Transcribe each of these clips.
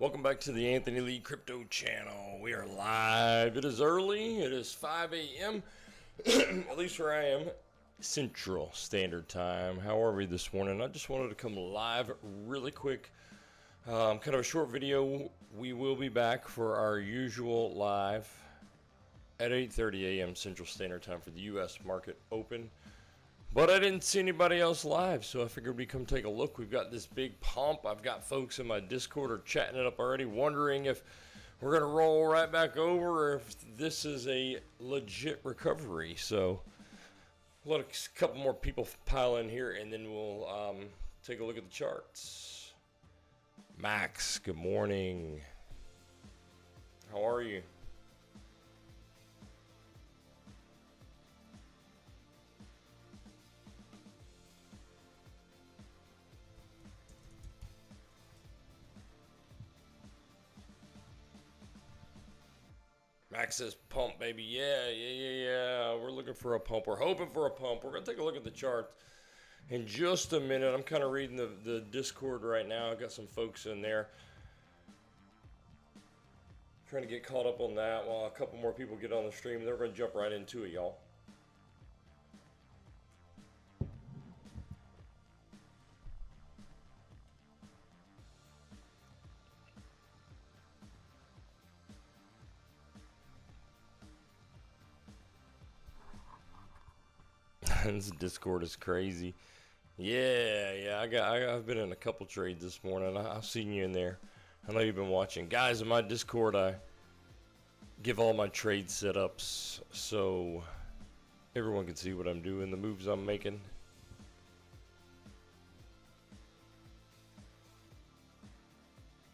Welcome back to the Anthony Lee Crypto Channel. We are live. It is early. It is 5 a.m. at least where I am, Central Standard Time. How are we this morning? I just wanted to come live really quick. Kind of a short video. We will be back for our usual live at 8:30 a.m. Central Standard Time for the U.S. market open. But I didn't see anybody else live, so I figured we'd come take a look. We've got this big pump. I've got folks in my Discord are chatting it up already, wondering if we're going to roll right back over or if this is a legit recovery. So let a couple more people pile in here, and then we'll take a look at the charts. Max, good morning. How are you? Max says pump, baby. Yeah. We're looking for a pump. We're hoping for a pump. We're going to take a look at the chart in just a minute. I'm kind of reading the Discord right now. I've got some folks in there trying to get caught up on that while a couple more people get on the stream. They're going to jump right into it, y'all. This Discord is crazy. Yeah. I've been in a couple trades this morning. I've seen you in there. I know you've been watching, guys. In my Discord, I give all my trade setups so everyone can see what I'm doing, the moves I'm making.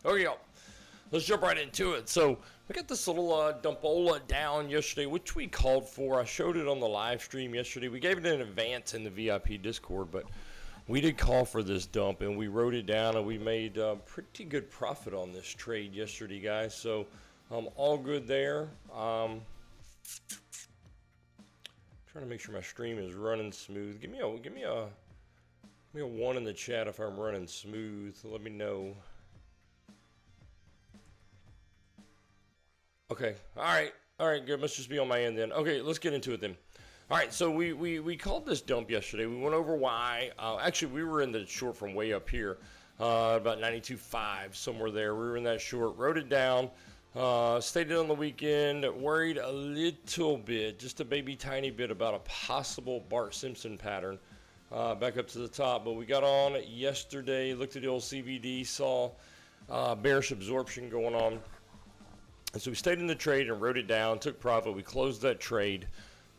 Okay, y'all. Let's jump right into it. So we got this little dumpola down yesterday, which we called for. I showed it on the live stream yesterday. We gave it in advance in the VIP Discord, but we did call for this dump, and we wrote it down, and we made pretty good profit on this trade yesterday, guys. So all good there. Trying to make sure my stream is running smooth. Give me a 1 in the chat if I'm running smooth. Let me know. Okay, all right, good. Must just be on my end then. Okay, let's get into it then. All right, so we called this dump yesterday. We went over why. Actually, we were in the short from way up here, about 92.5, somewhere there. We were in that short, wrote it down, stayed it on the weekend, worried a little bit, just a baby tiny bit about a possible Bart Simpson pattern back up to the top. But we got on yesterday, looked at the old CVD, saw bearish absorption going on. And so we stayed in the trade and wrote it down, took profit. We closed that trade,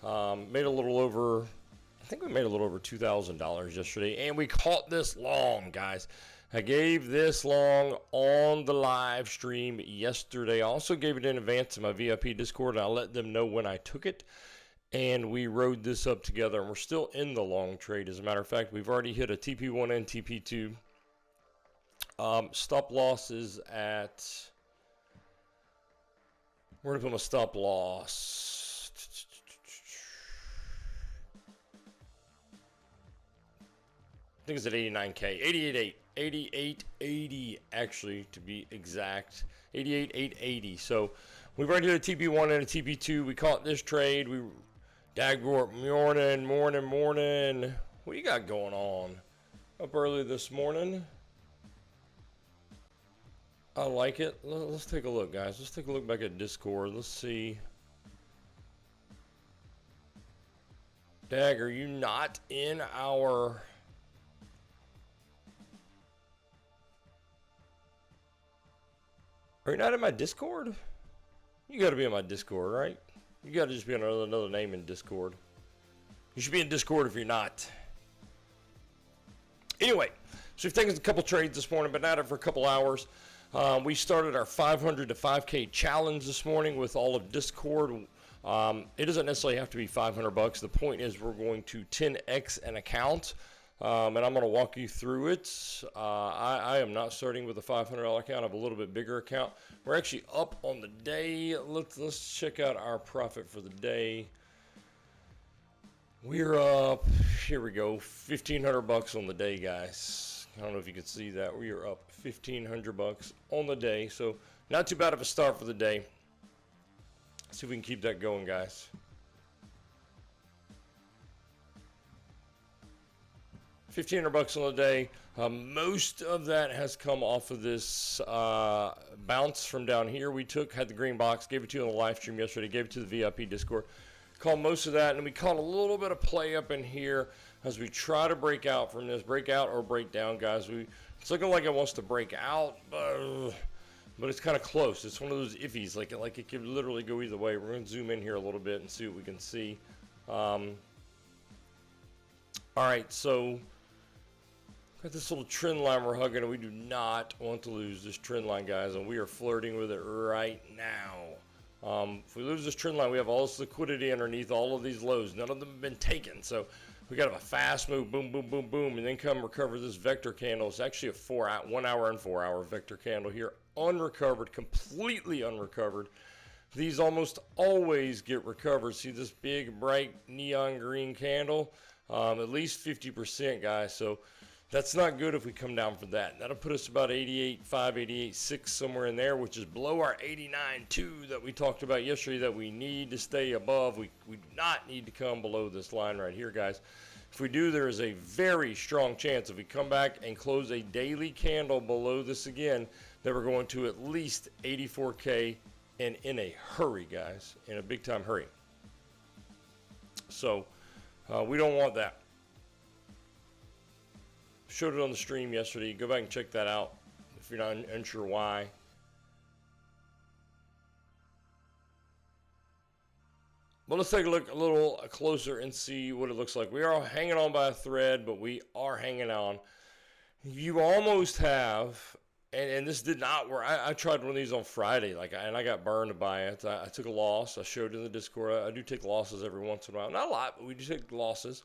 made a little over, I think we made a little over $2,000 yesterday. And we caught this long, guys. I gave this long on the live stream yesterday. I also gave it in advance to my VIP Discord, and I let them know when I took it. And we rode this up together, and we're still in the long trade. As a matter of fact, we've already hit a TP1 and TP2. Stop loss is at... We're going to put my stop loss. I think it's at 89K. 88.80 actually, to be exact. 88.880. So we've already hit a TP1 and a TP2. We caught this trade. Dagwork, morning. What do you got going on? Up early this morning. I like it. Let's take a look, guys. Let's take a look back at Discord. Let's see. Dag, are you not in our... Are you not in my Discord? You got to be in my Discord, right? You got to just be on another name in Discord. You should be in Discord if you're not. Anyway, so we've taken a couple trades this morning, been at it for a couple hours. We started our 500 to 5K challenge this morning with all of Discord. It doesn't necessarily have to be $500. The point is we're going to 10x an account, and I'm going to walk you through it. I am not starting with a $500 account. I have a little bit bigger account. We're actually up on the day. Let's check out our profit for the day. We're up, here we go, $1,500 on the day, guys. I don't know if you can see that. We are up 1,500 bucks on the day, so not too bad of a start for the day. See if we can keep that going, guys. 1,500 bucks on the day. Most of that has come off of this bounce from down here. We had the green box, gave it to you on the live stream yesterday, gave it to the VIP Discord. Called most of that, and we caught a little bit of play up in here as we try to break out from this. Break out or break down, guys. It's looking like it wants to break out, but it's kind of close. It's one of those iffies. Like it could literally go either way. We're going to zoom in here a little bit and see what we can see. All right, so got this little trend line we're hugging, and we do not want to lose this trend line, guys, and we are flirting with it right now. If we lose this trend line, we have all this liquidity underneath all of these lows. None of them have been taken, so we got a fast move, boom, boom, boom, boom, and then come recover this vector candle. It's actually a 1 hour and 4 hour vector candle here, unrecovered, completely unrecovered. These almost always get recovered. See this big, bright neon green candle? At least 50%, guys, so that's not good if we come down for that. That'll put us about 88.5, 88.6, somewhere in there, which is below our 89.2 that we talked about yesterday that we need to stay above. We do not need to come below this line right here, guys. If we do, there is a very strong chance if we come back and close a daily candle below this again, that we're going to at least 84K, and in a hurry, guys, in a big-time hurry. So we don't want that. Showed it on the stream yesterday. Go back and check that out if you're not unsure why. But let's take a look a little closer and see what it looks like. We are hanging on by a thread, but we are hanging on. You almost have, and this did not work. I tried one of these on Friday, and I got burned by it. I took a loss. I showed it in the Discord. I do take losses every once in a while. Not a lot, but we do take losses.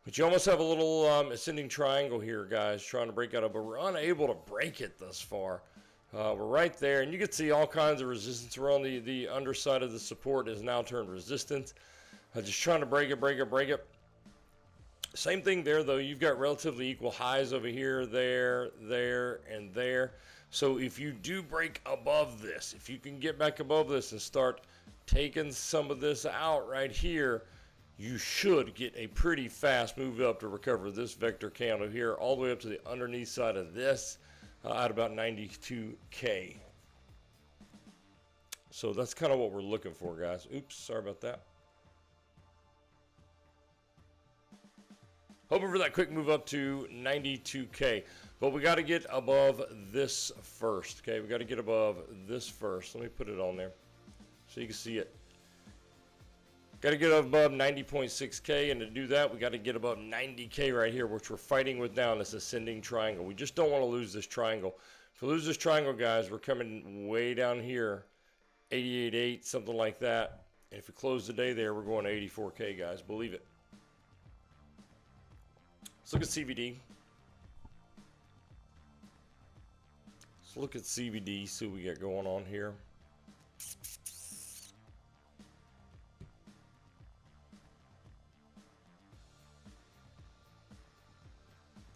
But you almost have a little ascending triangle here, guys, trying to break out of, but we're unable to break it thus far. We're right there, and you can see all kinds of resistance. We're on the underside of the support is now turned resistance. Just trying to break it. Same thing there, though. You've got relatively equal highs over here, there, and there. So if you do break above this, if you can get back above this and start taking some of this out right here, you should get a pretty fast move up to recover this vector candle here all the way up to the underneath side of this at about 92K. So that's kind of what we're looking for, guys. Oops, sorry about that. Hoping for that quick move up to 92K. But we got to get above this first, okay? We got to get above this first. Let me put it on there so you can see it. Got to get above 90.6K, and to do that, we got to get above 90K right here, which we're fighting with now in this ascending triangle. We just don't want to lose this triangle. If we lose this triangle, guys, we're coming way down here, 88.8, something like that. And if we close the day there, we're going to 84K, guys. Believe it. Let's look at CVD. Let's look at CVD, see what we got going on here.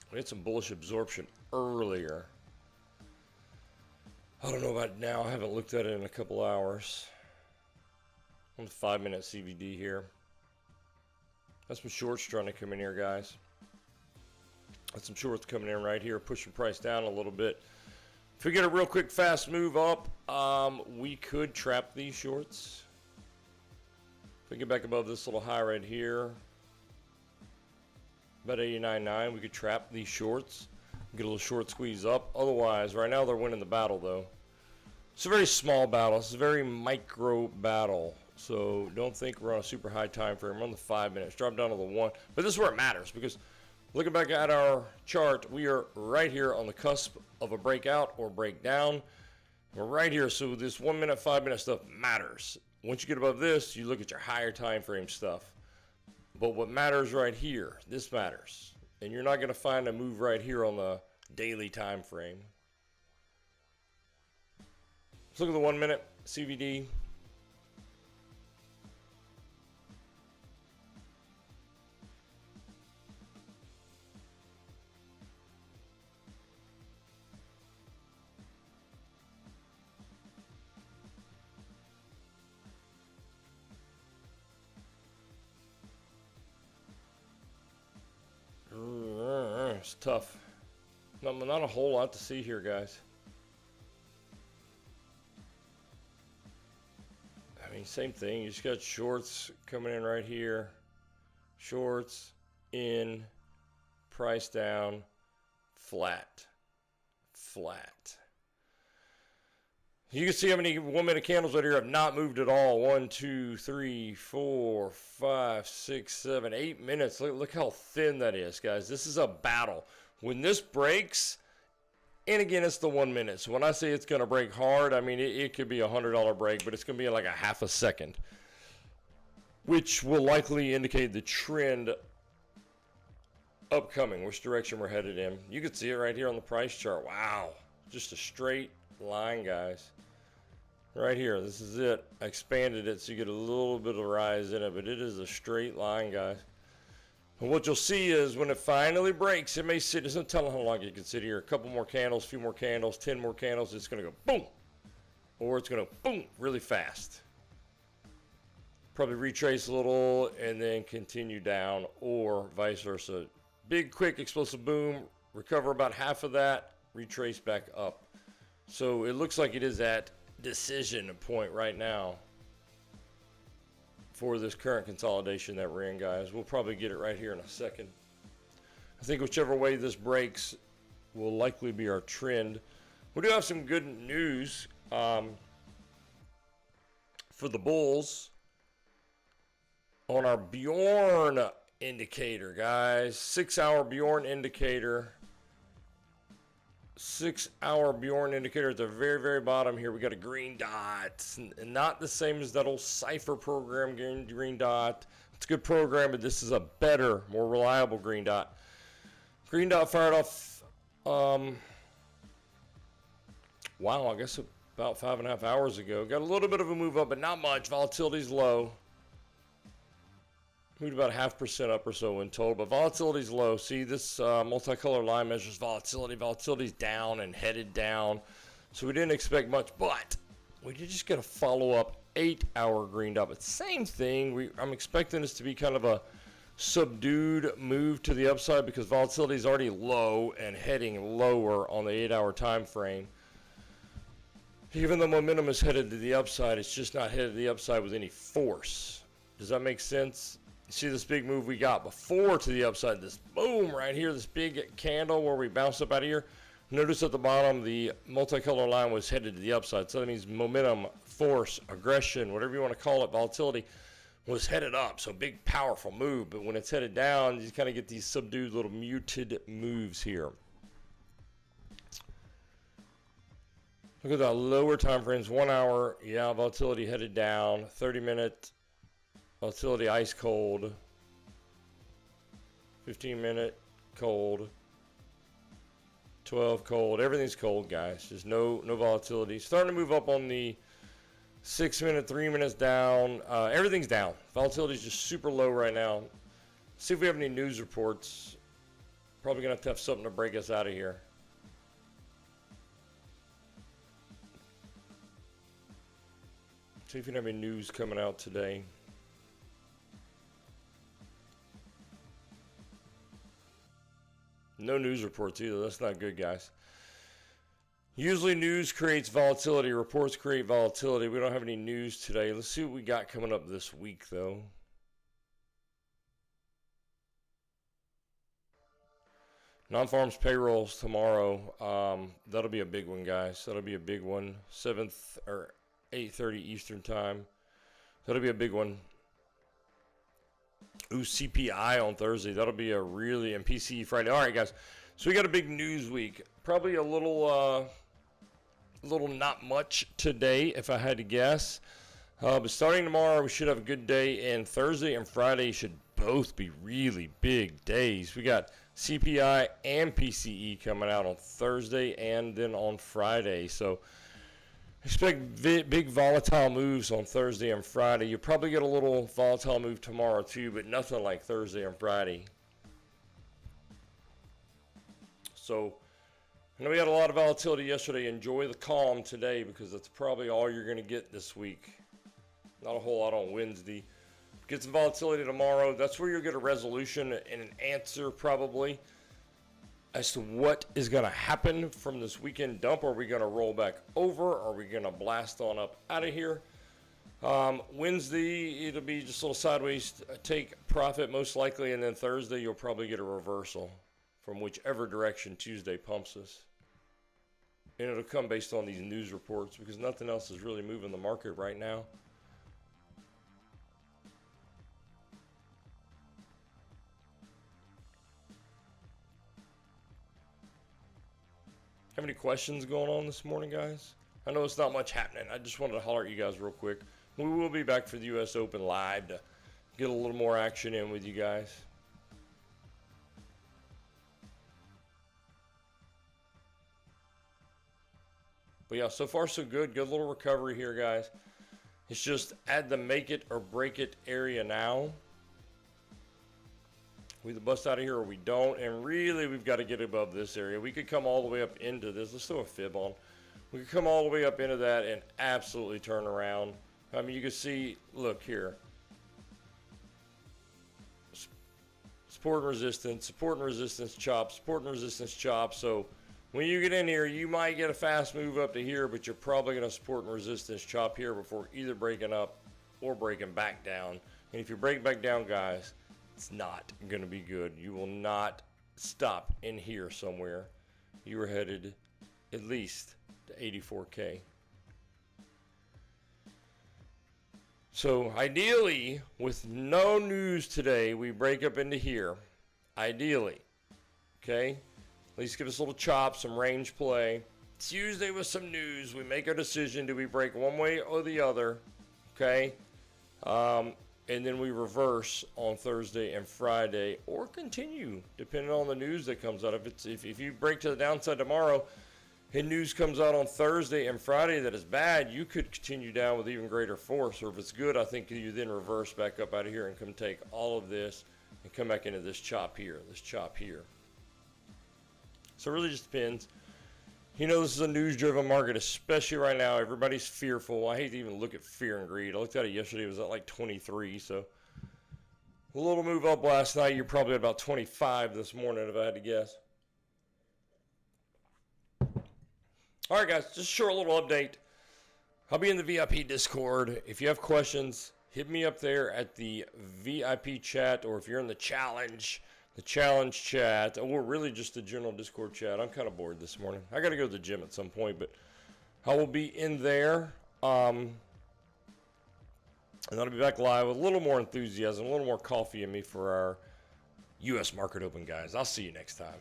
We had some bullish absorption earlier. I don't know about now. I haven't looked at it in a couple hours. On the 5-minute CVD here. That's some shorts trying to come in here, guys. That's some shorts coming in right here, pushing price down a little bit. If we get a real quick, fast move up, we could trap these shorts. If we get back above this little high right here, about 89.9, we could trap these shorts, get a little short squeeze up. Otherwise, right now they're winning the battle, though. It's a very small battle. It's a very micro battle. So don't think we're on a super high time frame. We're on the 5 minutes. Drop down to the 1. But this is where it matters, because looking back at our chart, we are right here on the cusp of a breakout or breakdown. We're right here. So this 1 minute, 5 minute stuff matters. Once you get above this, you look at your higher time frame stuff. But what matters right here, this matters. And you're not going to find a move right here on the daily time frame. Let's look at the 1 minute CVD. It's tough. Not a whole lot to see here, guys. I mean, same thing. You just got shorts coming in right here. Shorts in, price down, flat. You can see how many 1 minute candles right here have not moved at all. 1, 2, 3, 4, 5, 6, 7, 8 minutes. Look how thin that is, guys. This is a battle. When this breaks, and again, it's the 1 minute. So when I say it's going to break hard, I mean, it could be a $100 break, but it's going to be like a half a second, which will likely indicate the trend upcoming, which direction we're headed in. You can see it right here on the price chart. Wow. Just a straight line, guys. Right here. This is it. I expanded it so you get a little bit of rise in it, but it is a straight line, guys. And what you'll see is when it finally breaks, it may sit, there's no telling how long you can sit here. A couple more candles, a few more candles, 10 more candles, it's going to go boom. Or it's going to boom really fast. Probably retrace a little and then continue down, or vice versa. Big, quick, explosive boom, recover about half of that, retrace back up. So it looks like it is at decision point right now for this current consolidation that we're in, guys. We'll probably get it right here in a second. I think whichever way this breaks will likely be our trend. We do have some good news for the bulls on our Bjorn indicator, guys. 6-hour Bjorn indicator. 6-hour Bjorn indicator at the very, very bottom here. We got a green dot. And not the same as that old Cypher program, green dot. It's a good program, but this is a better, more reliable green dot. Green dot fired off, wow, I guess about 5.5 hours ago. Got a little bit of a move up, but not much. Volatility's low. Moved about 0.5% up or so in total, but volatility's low. See, this multicolor line measures volatility. Volatility's down and headed down. So we didn't expect much, but we did just get a follow-up 8-hour green dot. But same thing. I'm expecting this to be kind of a subdued move to the upside because volatility is already low and heading lower on the 8-hour time frame. Even though momentum is headed to the upside, it's just not headed to the upside with any force. Does that make sense? You see this big move we got before to the upside, this boom right here, this big candle where we bounced up out of here. Notice at the bottom, the multicolor line was headed to the upside. So that means momentum, force, aggression, whatever you want to call it, volatility, was headed up. So big, powerful move. But when it's headed down, you kind of get these subdued little muted moves here. Look at the lower time frames, 1 hour, yeah, volatility headed down, 30-minute. Volatility ice cold, 15-minute cold, 12 cold. Everything's cold, guys. There's no volatility. Starting to move up on the 6-minute, 3 minutes down. Everything's down. Volatility is just super low right now. See if we have any news reports. Probably gonna have to have something to break us out of here. See if we have any news coming out today. No news reports either. That's not good, guys. Usually news creates volatility. Reports create volatility. We don't have any news today. Let's see what we got coming up this week, though. Non-farms payrolls tomorrow. That'll be a big one, guys. That'll be a big one. 7th or 8:30 Eastern time. That'll be a big one. Ooh, CPI on Thursday. That'll be a really, and PCE Friday. All right, guys. So we got a big news week. Probably a little not much today, if I had to guess. But starting tomorrow, we should have a good day. And Thursday and Friday should both be really big days. We got CPI and PCE coming out on Thursday and then on Friday. So expect big volatile moves on Thursday and Friday. You'll probably get a little volatile move tomorrow too, but nothing like Thursday and Friday. So I know we had a lot of volatility yesterday. Enjoy the calm today because that's probably all you're going to get this week. Not a whole lot on Wednesday. Get some volatility tomorrow. That's where you'll get a resolution and an answer probably as to what is going to happen from this weekend dump. Are we going to roll back over? Are we going to blast on up out of here? Wednesday, it'll be just a little sideways take profit most likely, and then Thursday you'll probably get a reversal from whichever direction Tuesday pumps us. And it'll come based on these news reports because nothing else is really moving the market right now. Have any questions going on this morning, guys? I know it's not much happening. I just wanted to holler at you guys real quick. We will be back for the U.S. Open live to get a little more action in with you guys. But yeah, so far so good. Good little recovery here, guys. It's just at the make it or break it area now. We either bust out of here or we don't. And really, we've got to get above this area. We could come all the way up into this. Let's throw a fib on. We could come all the way up into that and absolutely turn around. I mean, you can see, look here. Support and resistance, chop, support and resistance, chop. So when you get in here, you might get a fast move up to here, but you're probably going to support and resistance chop here before either breaking up or breaking back down. And if you break back down, guys, it's not going to be good. You will not stop in here somewhere. You are headed at least to 84K. So ideally, with no news today, we break up into here. Ideally, okay? At least give us a little chop, some range play. Tuesday with some news, we make our decision. Do we break one way or the other? Okay? And then we reverse on Thursday and Friday, or continue, depending on the news that comes out. If you break to the downside tomorrow, and news comes out on Thursday and Friday that is bad, you could continue down with even greater force. Or if it's good, I think you then reverse back up out of here and come take all of this and come back into this chop here, So it really just depends. You know, this is a news-driven market, especially right now. Everybody's fearful. I hate to even look at fear and greed. I looked at it yesterday. It was at like 23, so a little move up last night. You're probably at about 25 this morning if I had to guess. All right, guys, just a short little update. I'll be in the VIP Discord. If you have questions, hit me up there at the VIP chat, or if you're in the challenge chat, or really just the general Discord chat. I'm kind of bored this morning. I got to go to the gym at some point, but I will be in there. And I'll be back live with a little more enthusiasm, a little more coffee in me for our U.S. Market Open, guys. I'll see you next time.